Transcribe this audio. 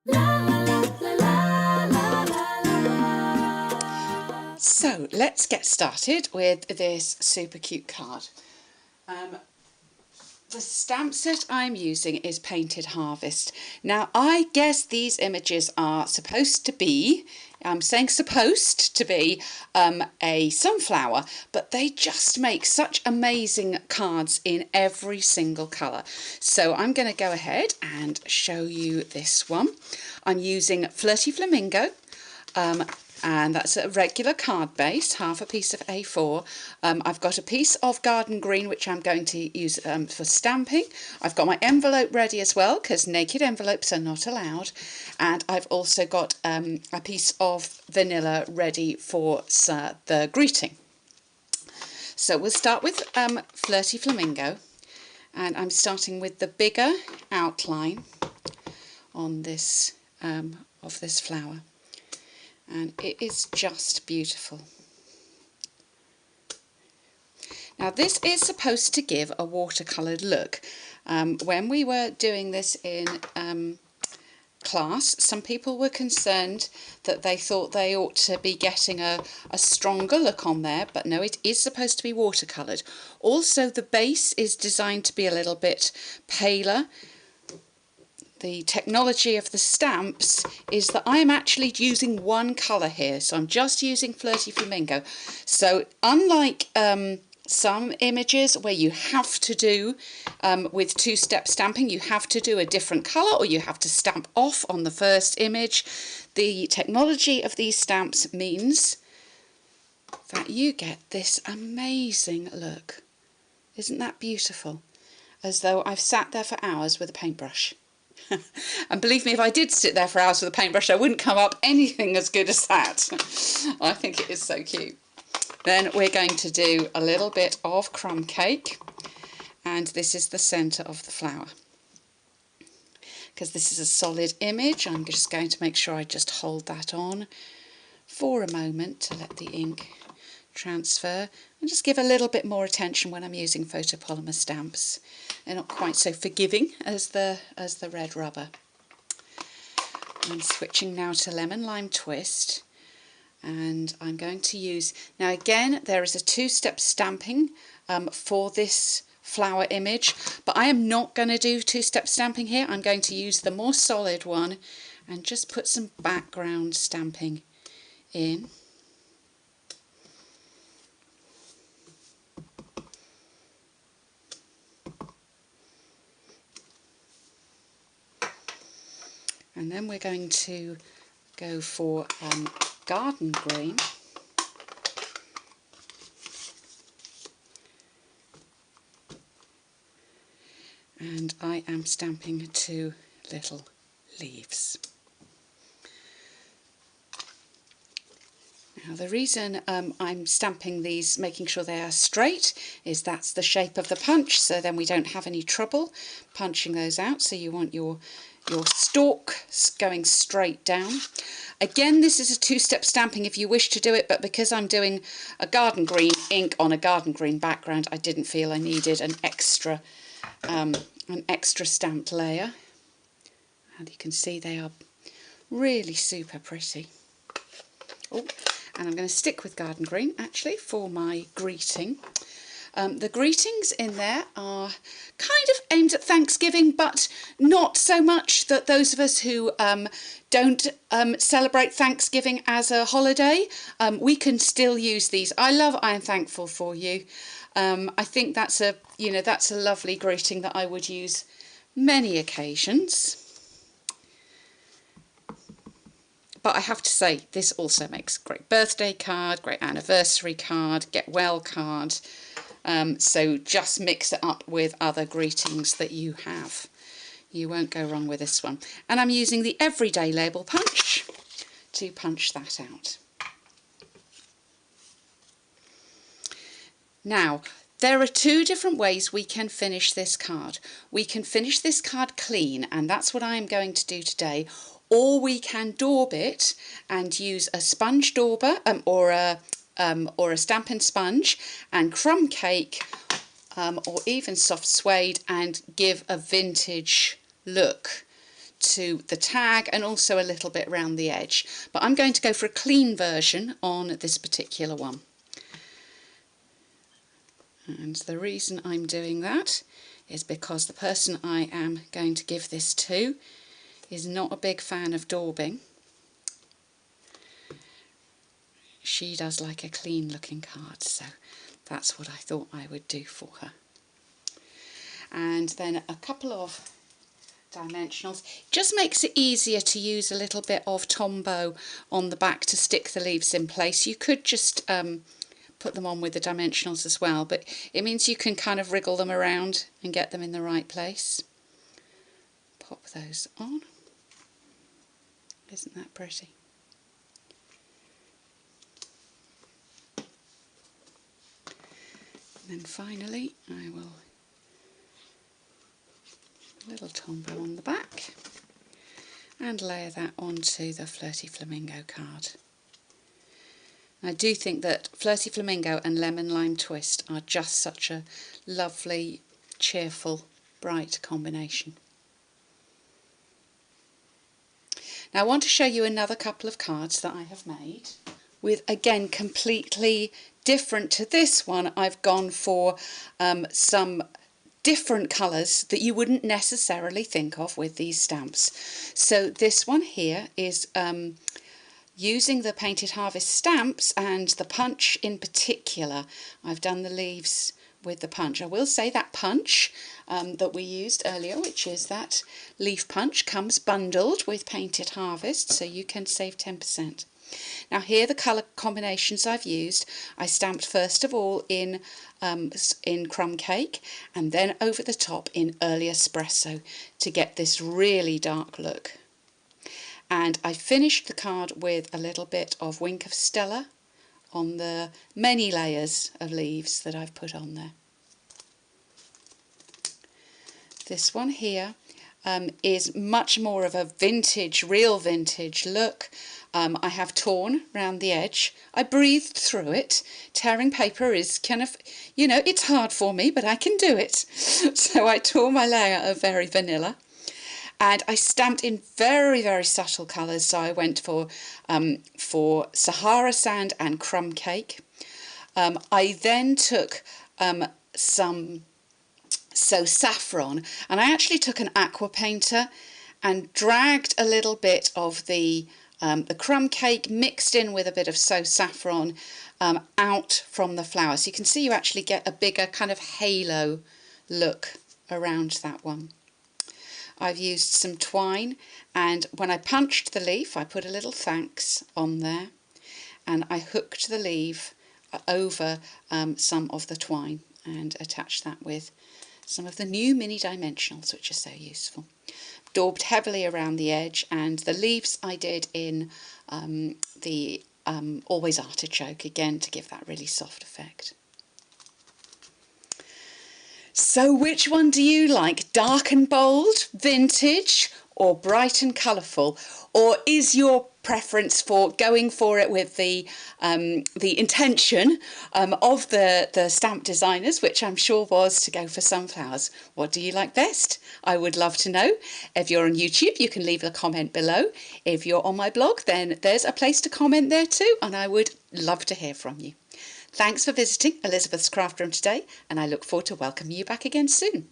So let's get started with this super cute card. The stamp set I'm using is Painted Harvest. Now I guess these images are supposed to be, I'm saying supposed to be, a sunflower, but they just make such amazing cards in every single colour. So I'm going to go ahead and show you this one. I'm using Flirty Flamingo. And that's a regular card base, half a piece of A4. I've got a piece of garden green which I'm going to use for stamping. I've got my envelope ready as well because naked envelopes are not allowed. And I've also got a piece of vanilla ready for the greeting. So we'll start with Flirty Flamingo, and I'm starting with the bigger outline on this of this flower. And it is just beautiful. Now this is supposed to give a watercoloured look. When we were doing this in class, some people were concerned that they thought they ought to be getting a stronger look on there, but no, it is supposed to be watercoloured. Also, the base is designed to be a little bit paler. The technology of the stamps is that I'm actually using one colour here, so I'm just using Flirty Flamingo. So unlike some images where you have to do, with two-step stamping, you have to do a different colour or you have to stamp off on the first image, the technology of these stamps means that you get this amazing look. Isn't that beautiful? As though I've sat there for hours with a paintbrush. And believe me, if I did sit there for hours with a paintbrush, I wouldn't come up anything as good as that. I think it is so cute. Then we're going to do a little bit of crumb cake, and this is the centre of the flower. Because this is a solid image, I'm just going to make sure I just hold that on for a moment to let the ink transfer, and just give a little bit more attention when I'm using photopolymer stamps. They're not quite so forgiving as the red rubber. I'm switching now to Lemon Lime Twist, and I'm going to use, now again there is a two-step stamping for this flower image, but I am not going to do two-step stamping here. I'm going to use the more solid one and just put some background stamping in. And then we're going to go for garden green. And I am stamping 2 little leaves. Now the reason I'm stamping these, making sure they are straight, is that's the shape of the punch, so then we don't have any trouble punching those out. So you want your stalk going straight down. Again, this is a two-step stamping if you wish to do it, but because I'm doing a garden green ink on a garden green background, I didn't feel I needed an extra stamped layer. And you can see they are really super pretty. Oh, and I'm going to stick with garden green actually for my greeting. The greetings in there are kind of aimed at Thanksgiving, but not so much that those of us who don't celebrate Thanksgiving as a holiday, we can still use these. I am thankful for you. I think that's a lovely greeting that I would use many occasions. But I have to say, this also makes a great birthday card, great anniversary card, get well card. So just mix it up with other greetings that you have. You won't go wrong with this one. And I'm using the Everyday Label Punch to punch that out. Now, there are 2 different ways we can finish this card. We can finish this card clean, and that's what I'm going to do today. Or we can daub it and use a sponge dauber or a Stampin' Sponge and crumb cake or even soft suede and give a vintage look to the tag and also a little bit around the edge. But I'm going to go for a clean version on this particular one. And the reason I'm doing that is because the person I am going to give this to is not a big fan of daubing. She does like a clean looking card, so that's what I thought I would do for her. And then a couple of dimensionals. Just makes it easier to use a little bit of Tombow on the back to stick the leaves in place. You could just put them on with the dimensionals as well, but it means you can kind of wriggle them around and get them in the right place. Pop those on. Isn't that pretty? And then finally I will little Tombow on the back and layer that onto the Flirty Flamingo card. I do think that Flirty Flamingo and Lemon Lime Twist are just such a lovely, cheerful, bright combination. Now I want to show you another couple of cards that I have made with, again, completely different to this one. I've gone for some different colours that you wouldn't necessarily think of with these stamps. So this one here is using the Painted Harvest stamps and the punch in particular. I've done the leaves with the punch. I will say that punch that we used earlier, which is that leaf punch, comes bundled with Painted Harvest, so you can save 10%. Now here the colour combinations I've used, I stamped first of all in Crumb Cake and then over the top in Early Espresso to get this really dark look. And I finished the card with a little bit of Wink of Stella on the many layers of leaves that I've put on there. This one here is much more of a vintage, real vintage look. I have torn round the edge. I breathed through it. Tearing paper is kind of, you know, it's hard for me, but I can do it. So I tore my layer of Very Vanilla. And I stamped in very, very subtle colours. So I went for Sahara Sand and Crumb Cake. I then took some Saffron, and I actually took an aqua painter and dragged a little bit of the Crumb Cake mixed in with a bit of Saffron out from the flower. So you can see you actually get a bigger kind of halo look around that one. I've used some twine, and when I punched the leaf I put a little thanks on there and I hooked the leaf over some of the twine and attached that with some of the new mini dimensionals, which are so useful. Daubed heavily around the edge, and the leaves I did in the Always Artichoke, again to give that really soft effect. So which one do you like? Dark and bold, vintage, or bright and colourful? Or is your preference for going for it with the intention of the stamp designers, which I'm sure was to go for sunflowers? What do you like best? I would love to know. If you're on YouTube, you can leave a comment below. If you're on my blog, then there's a place to comment there too, and I would love to hear from you. Thanks for visiting Elizabeth's Craft Room today, and I look forward to welcoming you back again soon.